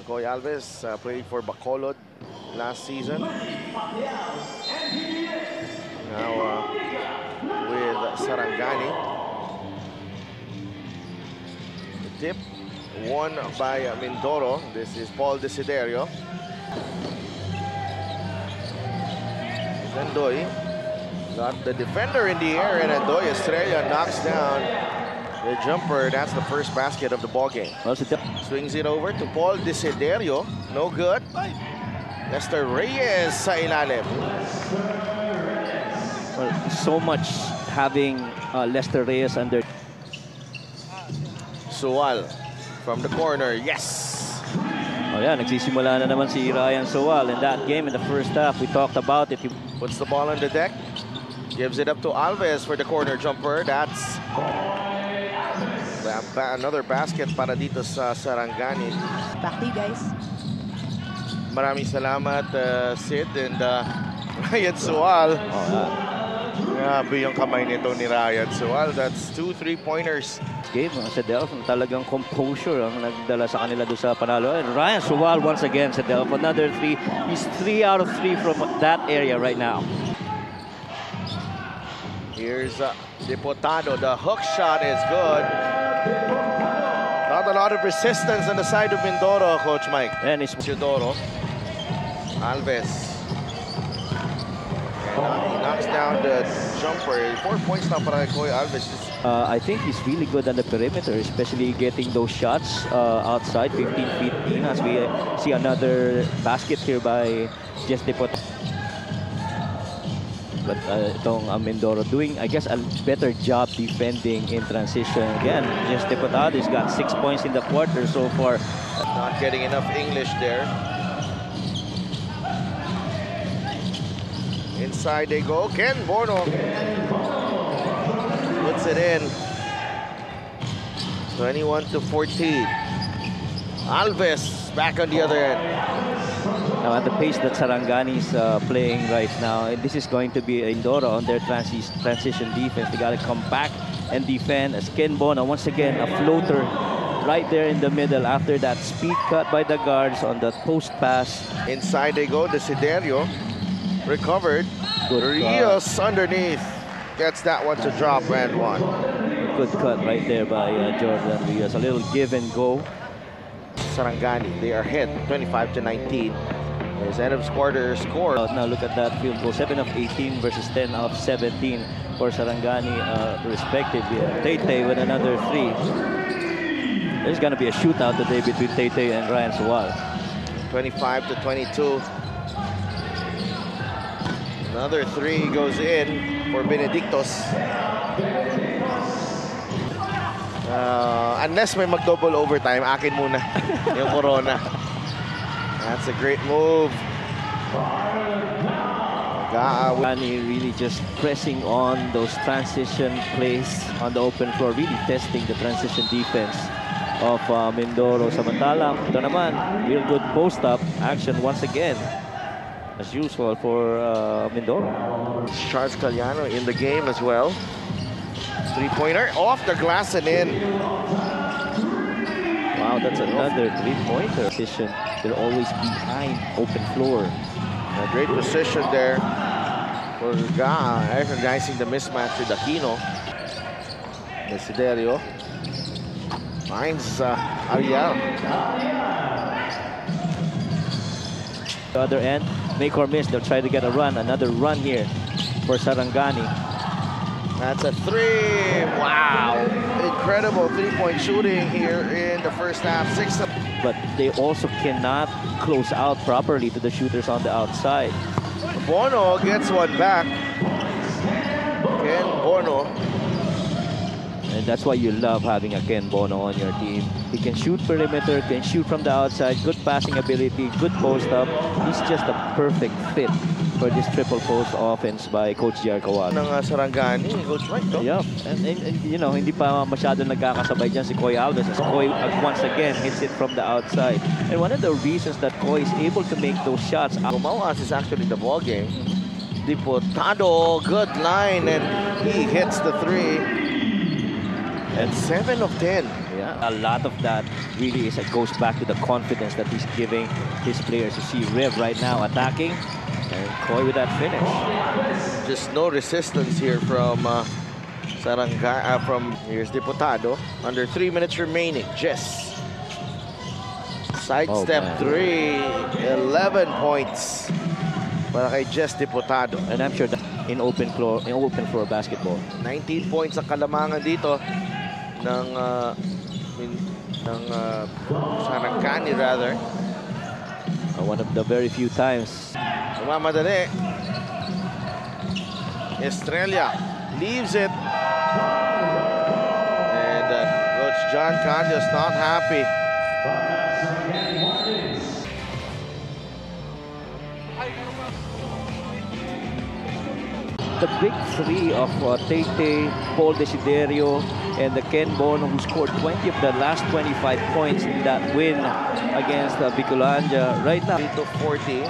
Koy Alves played for Bacolod last season. Now with Sarangani. The tip won by Mindoro. This is Paul Desiderio. Andoy got the defender in the air, and Andoy Estrella knocks down the jumper. That's the first basket of the ball game. Swings it over to Paul Desiderio. No good. Lester Reyes sa ilalim. Well, so much having Lester Reyes under. Sual from the corner. Yes. Oh yeah, nagsisimula na naman si Ryan Sual in that game in the first half. We talked about it. Puts the ball on the deck. Gives it up to Alves for the corner jumper. That's another basket para dito sa Sarangani. Back to you guys. Maraming salamat, Sid and Ryan Sual. Grabe yung kamay nito ni Ryan Sual. That's 2 3-pointers. Game, sa Delph, talagang composure ang nagdala sa kanila doon sa panalo. And Ryan Sual once again sa Delph, another 3. He's 3 out of 3 from that area right now. Here's Diputado. The hook shot is good. Not a lot of resistance on the side of Mindoro, Coach Mike. And it's Teodoro. Alves. And he knocks down the jumper. 4 points now para Koy Alves. I think he's really good on the perimeter, especially getting those shots outside 15 feet in, as we see another basket here by Jess Diputado. But itong Mindoro doing, I guess, a better job defending in transition. Again, Jess Diputado's got 6 points in the quarter so far. Not getting enough English there. Inside they go. Ken Bono puts it in. 21-14. Alves back on the other end. Now at the pace that Sarangani's playing right now, this is going to be Mindoro on their transition defense. They got to come back and defend as Ken Bono, once again, a floater right there in the middle after that speed cut by the guards on the post pass. Inside they go. Desiderio recovered. Rios underneath. Gets that one to drop and one. Good cut right there by Jordan Rios. A little give and go. Sarangani, they are ahead 25-19. His end of quarter score. Now look at that field goal. 7 of 18 versus 10 of 17 for Sarangani respectively. Taytay with another 3. There's going to be a shootout today between Taytay and Ryan Sual. 25-22. Another 3 goes in for Benedictos. Unless may mag-double overtime, akin muna yung Corona. That's a great move. Gani really just pressing on those transition plays on the open floor, really testing the transition defense of Mindoro. Samantalang, ito naman, real good post-up action once again, as usual for Mindoro. Charles Caliano in the game as well. 3-pointer off the glass and in. Wow, that's another 3-pointer. Position, they're always behind open floor. A great position there for Gaa, recognizing the mismatch with Aquino. Desiderio finds Ariel. The other end, make or miss, they'll try to get a run. Another run here for Sarangani. That's a 3. Wow. Incredible 3-point shooting here in the first half. 6. But they also cannot close out properly to the shooters on the outside. Bono gets one back. Ken Bono. And that's why you love having a Ken Bono on your team. He can shoot perimeter, can shoot from the outside, good passing ability, good post-up. He's just a perfect fit for this triple post offense by Coach J.R. Kawal. Ng Sarangani, Coach Mike, no? Yeah, and you know, hindi pa masyado nagkakasabay dyan si Koy Alves. As Koy once again hits it from the outside. And one of the reasons that Koy is able to make those shots. Gumawas is actually the ball game. Diputado, good line, and he hits the 3. And 7 of 10. Yeah, A lot of that really goes back to the confidence that he's giving his players. You see Rev right now attacking, and Coy with that finish. Just no resistance here from here's Diputado. Under 3 minutes remaining. Jess. Sidestep 3. 11 points para kay Jess Diputado. And I'm sure that in open floor basketball. 19 points ang kalamangan dito ng Sarangani rather. One of the very few times. Mamadali. Estrella leaves it. And Coach John Candias not happy. The big three of Tete, Paul Desiderio, and the Ken Bono, who scored 20 of the last 25 points in that win against Bicolanja. Right now, 40.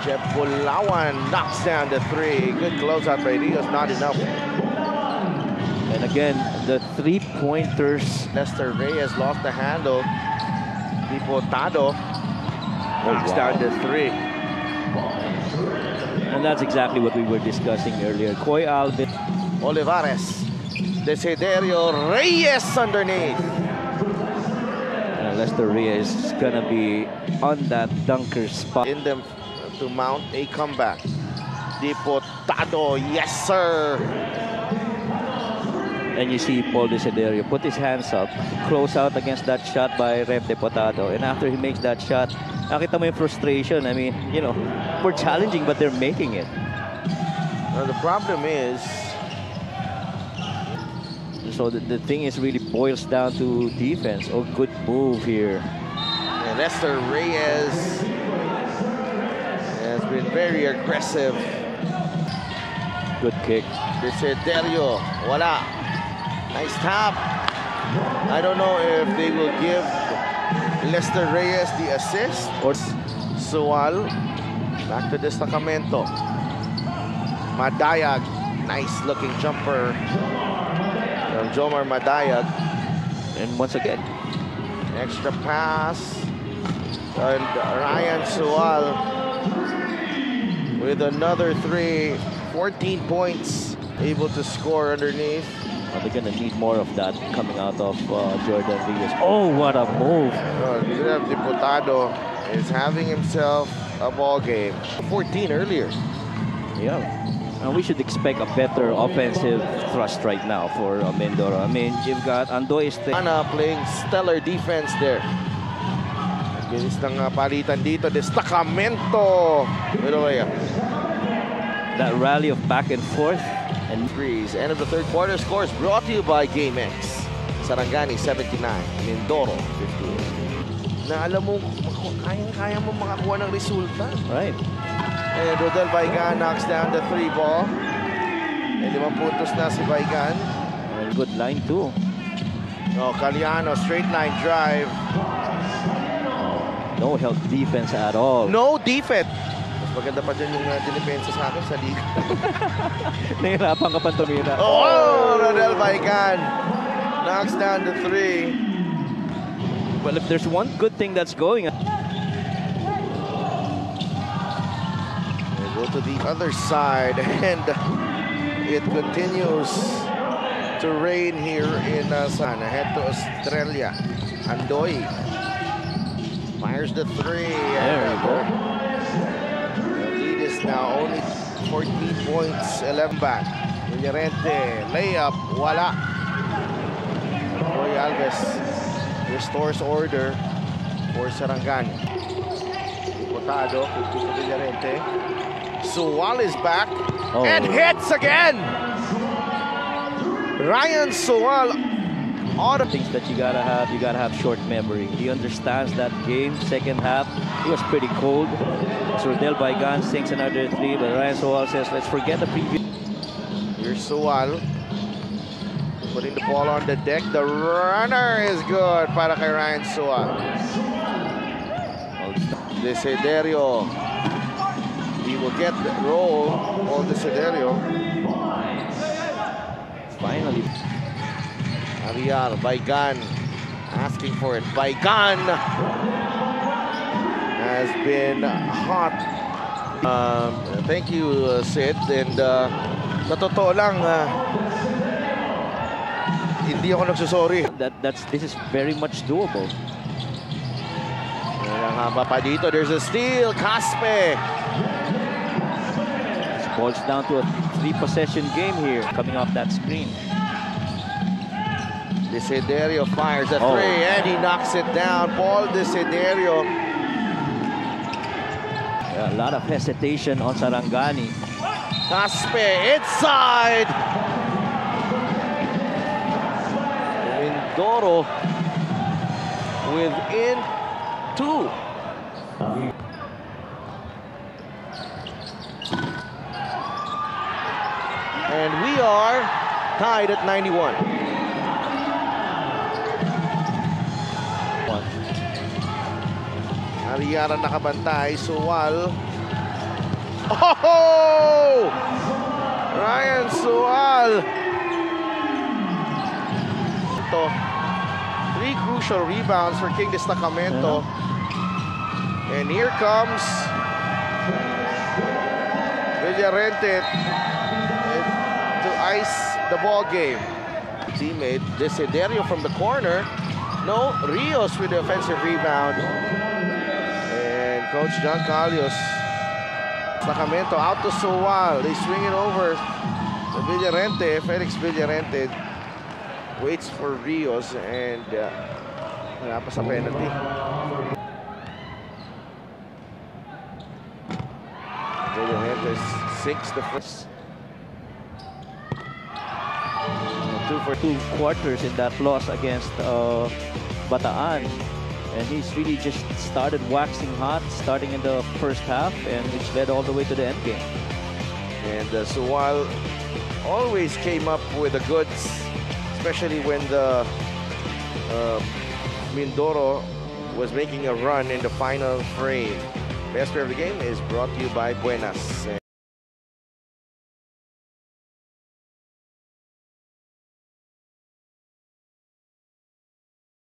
Jeb Bulawan knocks down the 3. Good closeout by Rios, not enough. And again, the three-pointers. Lester Reyes lost the handle. Diputado knocks down the 3. And that's exactly what we were discussing earlier. Coy Alvin. Olivares. Desiderio. Reyes underneath. Lester Reyes is gonna be on that dunker spot. In them to mount a comeback. Diputado. Yes, sir. And you see Paul Desiderio put his hands up, close out against that shot by Rev Diputado. And after he makes that shot, nakita mo yung frustration. I mean, you know, we're challenging, but they're making it. Now, the problem is... So the thing is really boils down to defense. Oh, good move here. And Lester Reyes has been very aggressive. Good kick. Desiderio, wala. Nice tap. I don't know if they will give Lester Reyes the assist. Or Sual. Back to Destacamento. Madayag. Nice looking jumper from Jomar Madayag. And once again, Extra pass. And Ryan Sual with another 3. 14 points. Able to score underneath. they're going to need more of that coming out of Jordan Reyes. Oh, what a move. Diputado is having himself a ball game. 14 earlier. Yeah. And we should expect a better offensive thrust right now for Mindoro. I mean, you've got Andoy Ana playing stellar defense there. Bilis ng palitan dito. Destacamento. That rally of back and forth. And threes. End of the third quarter scores brought to you by GameX. Sarangani 79, Mindoro 58. Na alam mo, kaya mo makakuha ng resulta. Right. And Rodel Baigan knocks down the 3 ball. And 5 puntos na si Baigan. And good line too. Oh, Caliano, straight line drive. No help defense at all. No defense. Maganda pa dyan yung dinipensa sa akin sa liga. Nahirapan ka pa tumira. Oh, Rodel Baigan knocks down the 3. Well, if there's one good thing that's going on. They go to the other side and it continues to rain here in San. Ahead to Australia. Andoy fires the 3. There you go. Now only 14 points, 11 back. Villarente, layup, wala. Roy Alves restores order for Sarangani. Diputado, to Villarente. Sual is back and hits again. Ryan Sual. All the things that you gotta have short memory. He understands that game. Second half, it was pretty cold. So Rodel Baigan sinks another 3, but Ryan Sual says, let's forget the previous. Here's Sual putting the ball on the deck. The runner is good para kay Ryan Sual. Desiderio. He will get the roll. All Desiderio. Finally. Arial, Baigan. asking for it. Baigan has been hot. Thank you, Sid. And sa totoo lang, hindi ako nagsusorry. This is very much doable. Ang haba pa dito. There's a steal. Caspe. This boils down to a 3-possession game here, coming off that screen. Desiderio fires a 3 and he knocks it down. Paul Desiderio. A lot of hesitation on Sarangani. Caspe inside. Mindoro within 2. And we are tied at 91. Ariara nakabantay. Sual. Oh! Ryan Sual. Ito. 3 crucial rebounds for King Destacamento. And here comes Villarente to ice the ball game. Teammate Desiderio from the corner. No, Rios with the offensive rebound. And Coach John Calios. Sacramento out to Sual. They swing it over to Villarente. Felix Villarente waits for Rios and wala pa sa penalty. Villarente sinks the first. 2 for 2 quarters in that loss against Bataan. And he's really just started waxing hot, starting in the first half, and which led all the way to the end game. And Sual always came up with the goods, especially when the Mindoro was making a run in the final frame. Best player of the game is brought to you by Buenas.